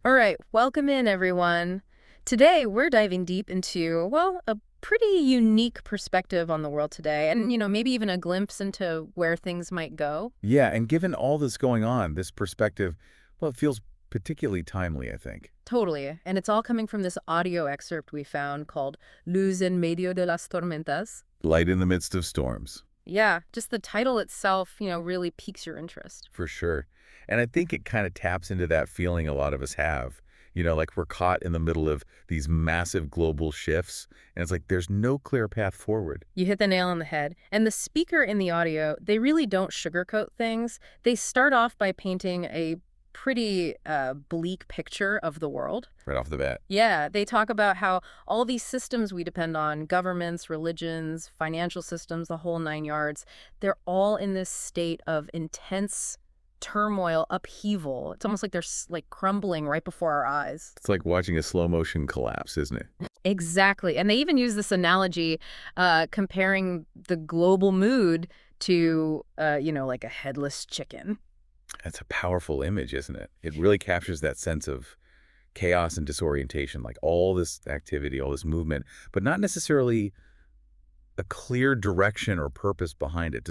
All right, welcome in, everyone. Today, we're diving deep into, well, a pretty unique perspective on the world today, and, maybe even a glimpse into where things might go. Yeah, and given all this going on, this perspective, well, it feels particularly timely, I think. Totally. And it's all coming from this audio excerpt we found called Luz en medio de las tormentas. Light in the midst of storms, Yeah, just the title itself, really piques your interest. for sure. And I think it kind of taps into that feeling a lot of us have. Like we're caught in the middle of these massive global shifts, and it's like there's no clear path forward. You hit the nail on the head. And the speaker in the audio, they really don't sugarcoat things. They start off by painting a pretty bleak picture of the world. Right off the bat. Yeah, they talk about how all these systems we depend on, governments, religions, financial systems, the whole nine yards, they're all in this state of intense turmoil, upheaval. It's almost like they're like crumbling right before our eyes. It's like watching a slow motion collapse, isn't it? Exactly. And they even use this analogy comparing the global mood to, like a headless chicken. That's a powerful image, isn't it? It really captures that sense of chaos and disorientation, like all this activity, all this movement, but not necessarily a clear direction or purpose behind it.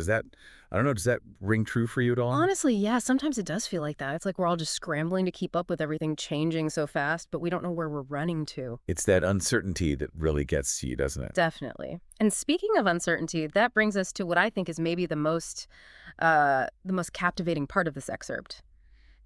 I don't know, does that ring true for you at all? Honestly, yeah, sometimes it does feel like that. It's like we're all just scrambling to keep up with everything changing so fast, but we don't know where we're running to. It's that uncertainty that really gets to you, doesn't it? Definitely. And speaking of uncertainty, that brings us to what I think is maybe the most captivating part of this excerpt.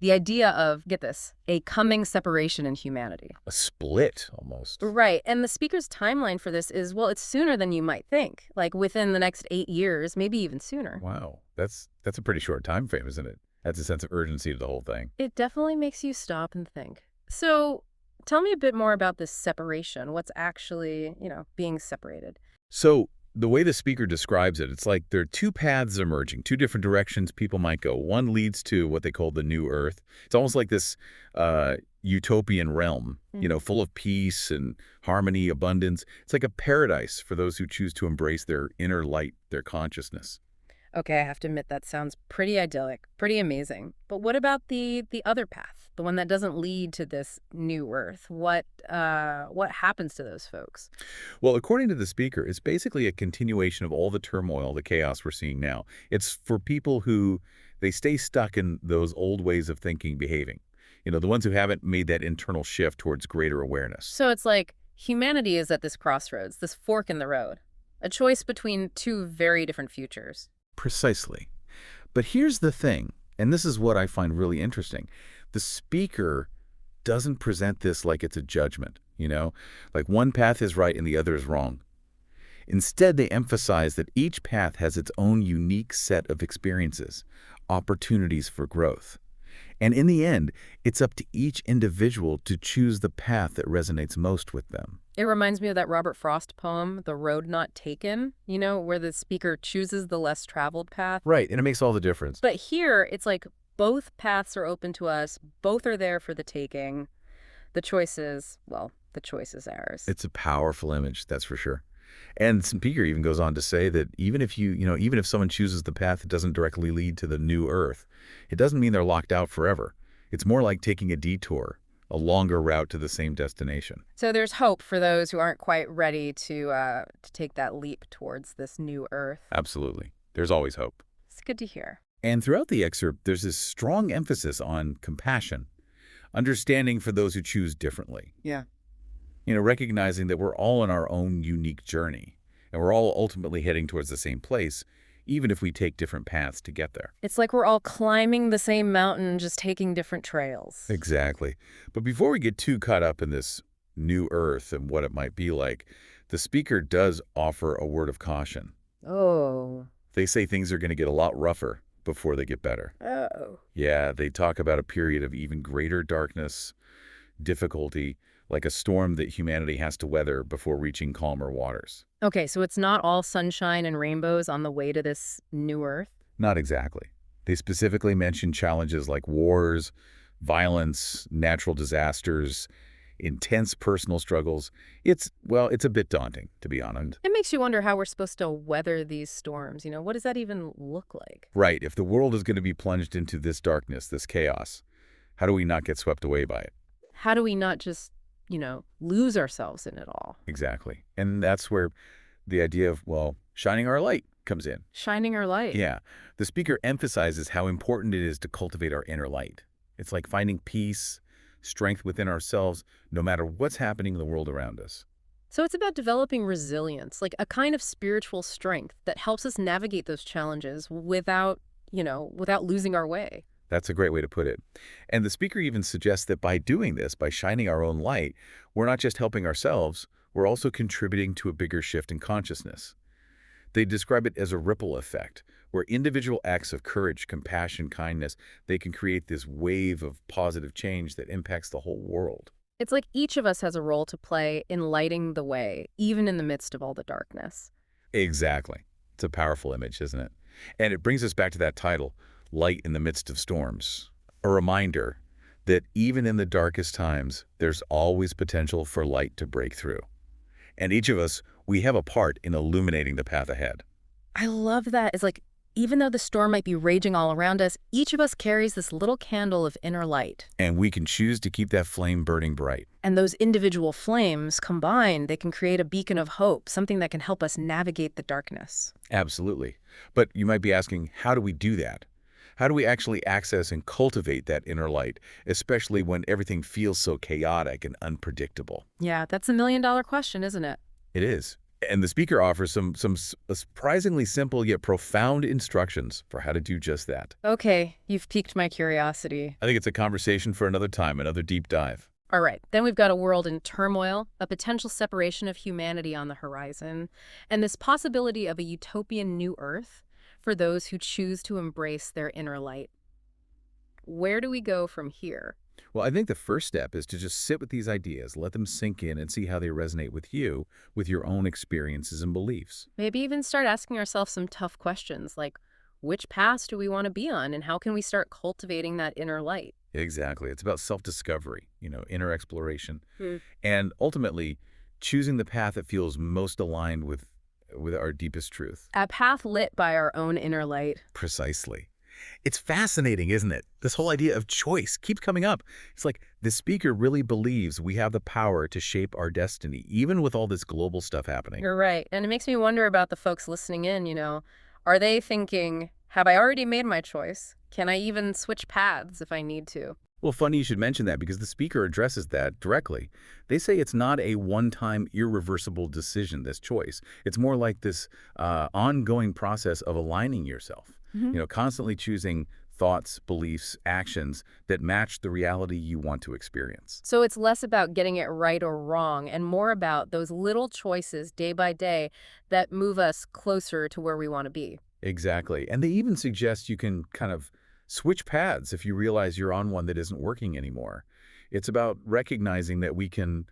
The idea of, get this, a coming separation in humanity. A split, almost. Right. And the speaker's timeline for this is, well, it's sooner than you might think, like within the next 8 years, maybe even sooner. Wow. That's a pretty short time frame, isn't it? That's a sense of urgency to the whole thing. It definitely makes you stop and think. So tell me a bit more about this separation. What's actually, being separated? So the way the speaker describes it, it's like there are two paths emerging, two different directions people might go. One leads to what they call the new earth. It's almost like this utopian realm, full of peace and harmony, abundance. It's like a paradise for those who choose to embrace their inner light, their consciousness. Okay, I have to admit that sounds pretty idyllic, pretty amazing. But what about the other path, the one that doesn't lead to this new Earth? What happens to those folks? Well, according to the speaker, it's basically a continuation of all the turmoil, the chaos we're seeing now. It's for people who they stay stuck in those old ways of thinking, behaving. The ones who haven't made that internal shift towards greater awareness. So it's like humanity is at this crossroads, this fork in the road, a choice between two very different futures. Precisely. But here's the thing, and this is what I find really interesting. The speaker doesn't present this like it's a judgment. Like one path is right and the other is wrong. Instead, they emphasize that each path has its own unique set of experiences, opportunities for growth. And in the end, it's up to each individual to choose the path that resonates most with them. It reminds me of that Robert Frost poem, The Road Not Taken, where the speaker chooses the less traveled path. Right, and it makes all the difference. But here, it's like both paths are open to us, both are there for the taking. The choice is, well, the choice is ours. It's a powerful image, that's for sure. And Speaker even goes on to say that even if someone chooses the path that doesn't directly lead to the new Earth, it doesn't mean they're locked out forever. It's more like taking a detour, a longer route to the same destination. So there's hope for those who aren't quite ready to take that leap towards this new Earth. Absolutely. There's always hope. It's good to hear. And throughout the excerpt, there's this strong emphasis on compassion, understanding for those who choose differently. Yeah. Recognizing that we're all on our own unique journey, and we're all ultimately heading towards the same place, even if we take different paths to get there. It's like we're all climbing the same mountain, just taking different trails. Exactly. But before we get too caught up in this new Earth and what it might be like, the speaker does offer a word of caution. Oh. They say things are going to get a lot rougher before they get better. Oh. Yeah, they talk about a period of even greater darkness, difficulty, like a storm that humanity has to weather before reaching calmer waters. Okay, so it's not all sunshine and rainbows on the way to this new Earth? Not exactly. They specifically mention challenges like wars, violence, natural disasters, intense personal struggles. It's a bit daunting, to be honest. It makes you wonder how we're supposed to weather these storms. What does that even look like? Right. If the world is going to be plunged into this darkness, this chaos, how do we not get swept away by it? how do we not just, lose ourselves in it all? Exactly. And that's where the idea of, well, shining our light comes in. Shining our light. Yeah. The speaker emphasizes how important it is to cultivate our inner light. It's like finding peace, strength within ourselves, no matter what's happening in the world around us. So it's about developing resilience, like a kind of spiritual strength that helps us navigate those challenges without losing our way. That's a great way to put it. And the speaker even suggests that by doing this, by shining our own light, we're not just helping ourselves, we're also contributing to a bigger shift in consciousness. They describe it as a ripple effect, where individual acts of courage, compassion, kindness, they can create this wave of positive change that impacts the whole world. It's like each of us has a role to play in lighting the way, even in the midst of all the darkness. Exactly. It's a powerful image, isn't it? And it brings us back to that title, Light in the Midst of Storms. A reminder that even in the darkest times, there's always potential for light to break through. And each of us, we have a part in illuminating the path ahead. I love that. It's like, even though the storm might be raging all around us, each of us carries this little candle of inner light. And we can choose to keep that flame burning bright. And those individual flames combined, they can create a beacon of hope, something that can help us navigate the darkness. Absolutely. But you might be asking, how do we do that? How do we actually access and cultivate that inner light, especially when everything feels so chaotic and unpredictable? Yeah, that's $1 million question, isn't it? It is. And the speaker offers some surprisingly simple yet profound instructions for how to do just that. Okay, you've piqued my curiosity. I think it's a conversation for another time, another deep dive. All right, then we've got a world in turmoil, a potential separation of humanity on the horizon, and this possibility of a utopian new Earth for those who choose to embrace their inner light. Where do we go from here? Well, I think the first step is to just sit with these ideas, let them sink in and see how they resonate with you, with your own experiences and beliefs. Maybe even start asking ourselves some tough questions like, which paths do we want to be on, and how can we start cultivating that inner light? Exactly. It's about self-discovery, inner exploration, Hmm. and ultimately choosing the path that feels most aligned with our deepest truth. A path lit by our own inner light. Precisely. It's fascinating, isn't it? This whole idea of choice keeps coming up. It's like the speaker really believes we have the power to shape our destiny, even with all this global stuff happening. You're right. And it makes me wonder about the folks listening in, Are they thinking, have I already made my choice? Can I even switch paths if I need to? Well, funny you should mention that because the speaker addresses that directly. They say it's not a one-time irreversible decision, this choice. It's more like this ongoing process of aligning yourself, constantly choosing thoughts, beliefs, actions that match the reality you want to experience. So it's less about getting it right or wrong and more about those little choices day by day that move us closer to where we want to be. Exactly. And they even suggest you can kind of switch paths if you realize you're on one that isn't working anymore. It's about recognizing that we can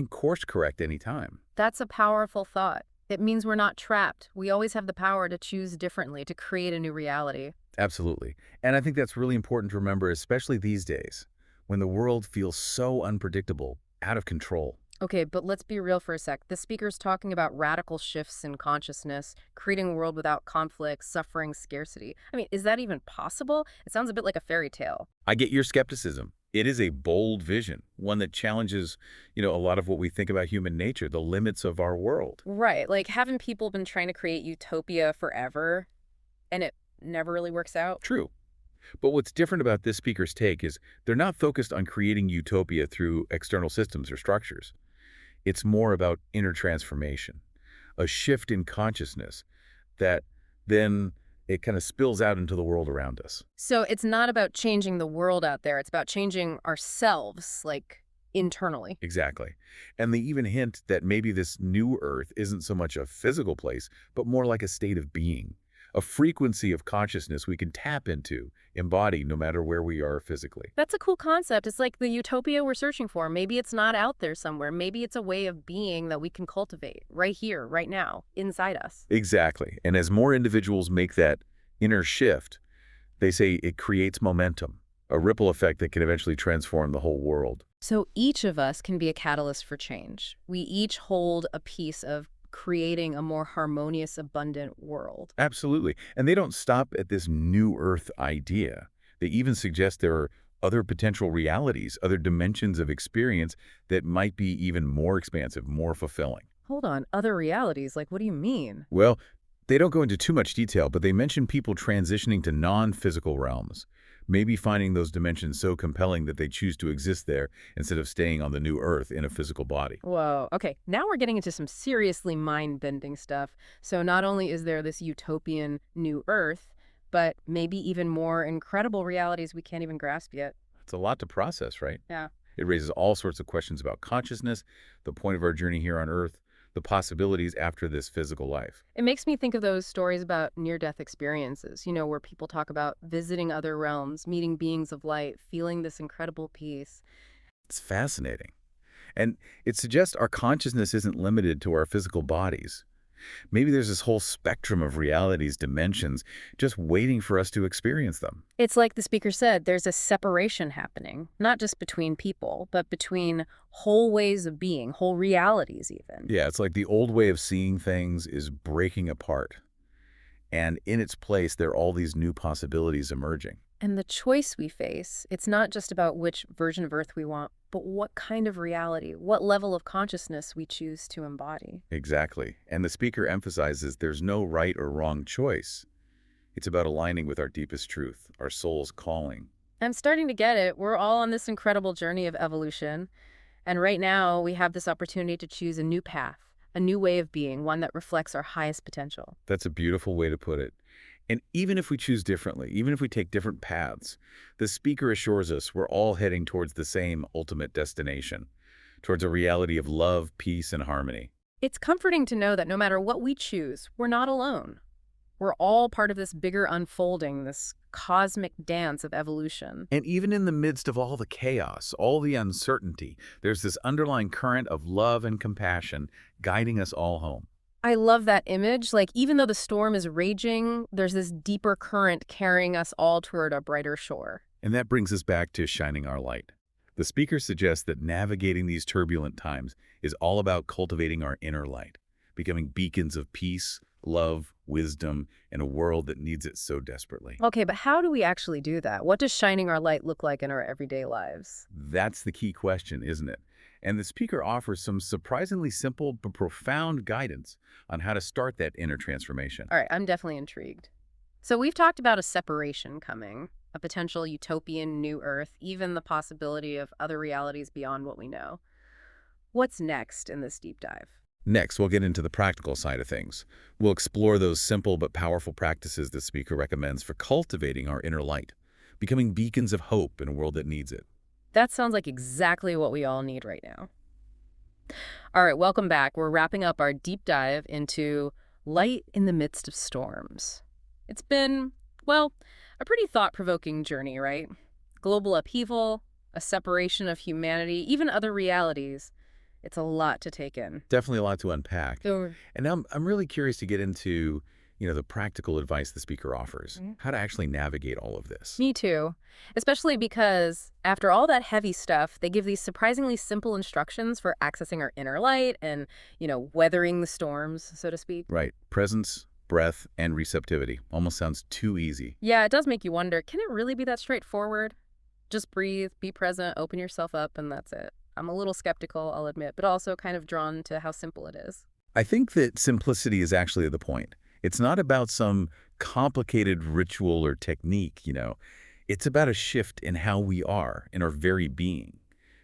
course correct any time. That's a powerful thought. It means we're not trapped. We always have the power to choose differently, to create a new reality. Absolutely. And I think that's really important to remember, especially these days, when the world feels so unpredictable, out of control. Okay, but let's be real for a sec. The speaker's talking about radical shifts in consciousness, creating a world without conflict, suffering, scarcity. I mean, is that even possible? It sounds a bit like a fairy tale. I get your skepticism. It is a bold vision, one that challenges, a lot of what we think about human nature, the limits of our world. Right, like haven't people been trying to create utopia forever and it never really works out? True. But what's different about this speaker's take is they're not focused on creating utopia through external systems or structures. It's more about inner transformation, a shift in consciousness that then it kind of spills out into the world around us. So it's not about changing the world out there, it's about changing ourselves, like internally. Exactly. And they even hint that maybe this new Earth isn't so much a physical place, but more like a state of being, a frequency of consciousness we can tap into, embody no matter where we are physically. That's a cool concept. It's like the utopia we're searching for. Maybe it's not out there somewhere. Maybe it's a way of being that we can cultivate right here, right now, inside us. Exactly. And as more individuals make that inner shift, they say it creates momentum, a ripple effect that can eventually transform the whole world. So each of us can be a catalyst for change. We each hold a piece of creating a more harmonious, abundant world. Absolutely. And they don't stop at this new Earth idea. They even suggest there are other potential realities, other dimensions of experience that might be even more expansive, more fulfilling. Hold on, other realities, like what do you mean? Well, they don't go into too much detail, but they mention people transitioning to non-physical realms, maybe finding those dimensions so compelling that they choose to exist there instead of staying on the new Earth in a physical body. Whoa, okay, now we're getting into some seriously mind-bending stuff. So not only is there this utopian new Earth, but maybe even more incredible realities we can't even grasp yet. It's a lot to process, right? Yeah. It raises all sorts of questions about consciousness, the point of our journey here on Earth, the possibilities after this physical life. It makes me think of those stories about near-death experiences, where people talk about visiting other realms, meeting beings of light, feeling this incredible peace. It's fascinating. And it suggests our consciousness isn't limited to our physical bodies. Maybe there's this whole spectrum of realities, dimensions, just waiting for us to experience them. It's like the speaker said, there's a separation happening, not just between people, but between whole ways of being, whole realities even. Yeah, it's like the old way of seeing things is breaking apart. And in its place, there are all these new possibilities emerging. And the choice we face, it's not just about which version of Earth we want, but what kind of reality, what level of consciousness we choose to embody. Exactly. And the speaker emphasizes there's no right or wrong choice. It's about aligning with our deepest truth, our soul's calling. I'm starting to get it. We're all on this incredible journey of evolution. And right now, we have this opportunity to choose a new path, a new way of being, one that reflects our highest potential. That's a beautiful way to put it. And even if we choose differently, even if we take different paths, the speaker assures us we're all heading towards the same ultimate destination, towards a reality of love, peace, and harmony. It's comforting to know that no matter what we choose, we're not alone. We're all part of this bigger unfolding, this cosmic dance of evolution. And even in the midst of all the chaos, all the uncertainty, there's this underlying current of love and compassion guiding us all home. I love that image. Like, even though the storm is raging, there's this deeper current carrying us all toward a brighter shore. And that brings us back to shining our light. The speaker suggests that navigating these turbulent times is all about cultivating our inner light, becoming beacons of peace, love, wisdom, in a world that needs it so desperately. Okay, but how do we actually do that? What does shining our light look like in our everyday lives? That's the key question, isn't it? And the speaker offers some surprisingly simple but profound guidance on how to start that inner transformation. All right, I'm definitely intrigued. So we've talked about a separation coming, a potential utopian new Earth, even the possibility of other realities beyond what we know. What's next in this deep dive? Next, we'll get into the practical side of things. We'll explore those simple but powerful practices the speaker recommends for cultivating our inner light, becoming beacons of hope in a world that needs it. That sounds like exactly what we all need right now. All right, welcome back. We're wrapping up our deep dive into light in the midst of storms. It's been, well, a pretty thought-provoking journey, right? Global upheaval, a separation of humanity, even other realities. It's a lot to take in. Definitely a lot to unpack. So, And now I'm really curious to get into, the practical advice the speaker offers, how to actually navigate all of this. me too. Especially because after all that heavy stuff, they give these surprisingly simple instructions for accessing our inner light and, weathering the storms, so to speak. Right. Presence, breath, and receptivity. Almost sounds too easy. Yeah, it does make you wonder, can it really be that straightforward? Just breathe, be present, open yourself up, and that's it. I'm a little skeptical, I'll admit, but also kind of drawn to how simple it is. I think that simplicity is actually the point. It's not about some complicated ritual or technique. It's about a shift in how we are, in our very being,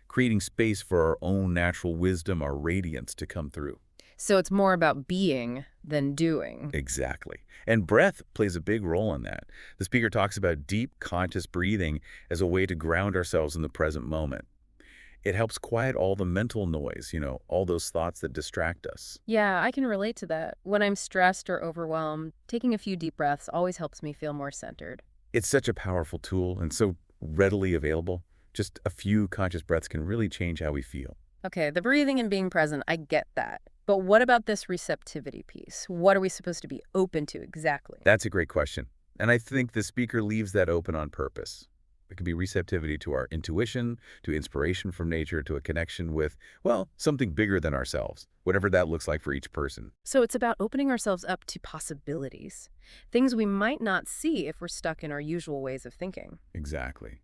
creating space for our own natural wisdom, our radiance to come through. So it's more about being than doing. Exactly. And breath plays a big role in that. The speaker talks about deep, conscious breathing as a way to ground ourselves in the present moment. It helps quiet all the mental noise, all those thoughts that distract us. Yeah, I can relate to that. When I'm stressed or overwhelmed, taking a few deep breaths always helps me feel more centered. It's such a powerful tool and so readily available. Just a few conscious breaths can really change how we feel. Okay, the breathing and being present, I get that. But what about this receptivity piece? What are we supposed to be open to exactly? That's a great question. And I think the speaker leaves that open on purpose. It could be receptivity to our intuition, to inspiration from nature, to a connection with, well, something bigger than ourselves, whatever that looks like for each person. So it's about opening ourselves up to possibilities, things we might not see if we're stuck in our usual ways of thinking. Exactly.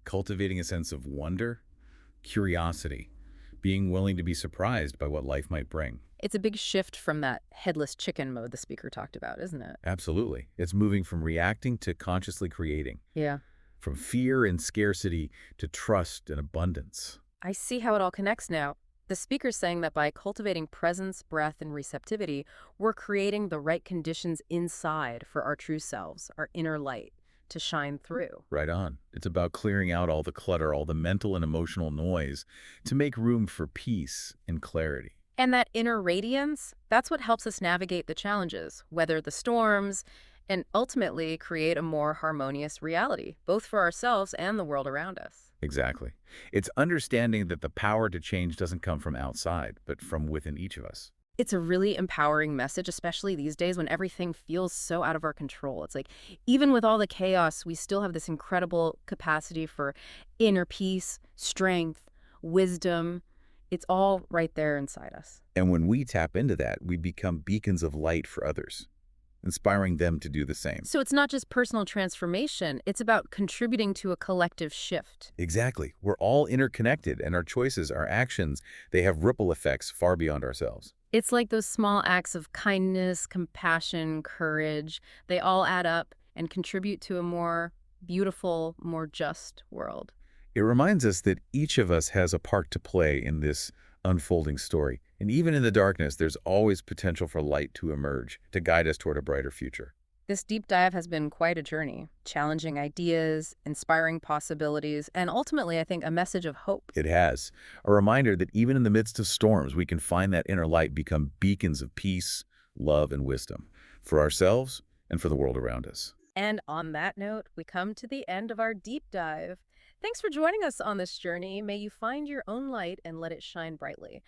cultivating a sense of wonder, curiosity, being willing to be surprised by what life might bring. It's a big shift from that headless chicken mode the speaker talked about, isn't it? Absolutely. It's moving from reacting to consciously creating, Yeah. from fear and scarcity to trust and abundance. I see how it all connects now. The speaker's saying that by cultivating presence, breath, and receptivity, we're creating the right conditions inside for our true selves, our inner light, to shine through. Right on. It's about clearing out all the clutter, all the mental and emotional noise to make room for peace and clarity. And that inner radiance, that's what helps us navigate the challenges, weather the storms, and ultimately create a more harmonious reality, both for ourselves and the world around us. Exactly. It's understanding that the power to change doesn't come from outside, but from within each of us. It's a really empowering message, especially these days when everything feels so out of our control. It's like, even with all the chaos, we still have this incredible capacity for inner peace, strength, wisdom. It's all right there inside us. And when we tap into that, we become beacons of light for others, inspiring them to do the same. So it's not just personal transformation, it's about contributing to a collective shift. Exactly. We're all interconnected, and our choices, our actions, they have ripple effects far beyond ourselves. It's like those small acts of kindness, compassion, courage. They all add up and contribute to a more beautiful, more just world. It reminds us that each of us has a part to play in this unfolding story. And even in the darkness, there's always potential for light to emerge, to guide us toward a brighter future. This deep dive has been quite a journey, challenging ideas, inspiring possibilities, and ultimately, I think, a message of hope. It has. A reminder that even in the midst of storms, we can find that inner light, become beacons of peace, love, and wisdom for ourselves and for the world around us. And on that note, we come to the end of our deep dive. Thanks for joining us on this journey. May you find your own light and let it shine brightly.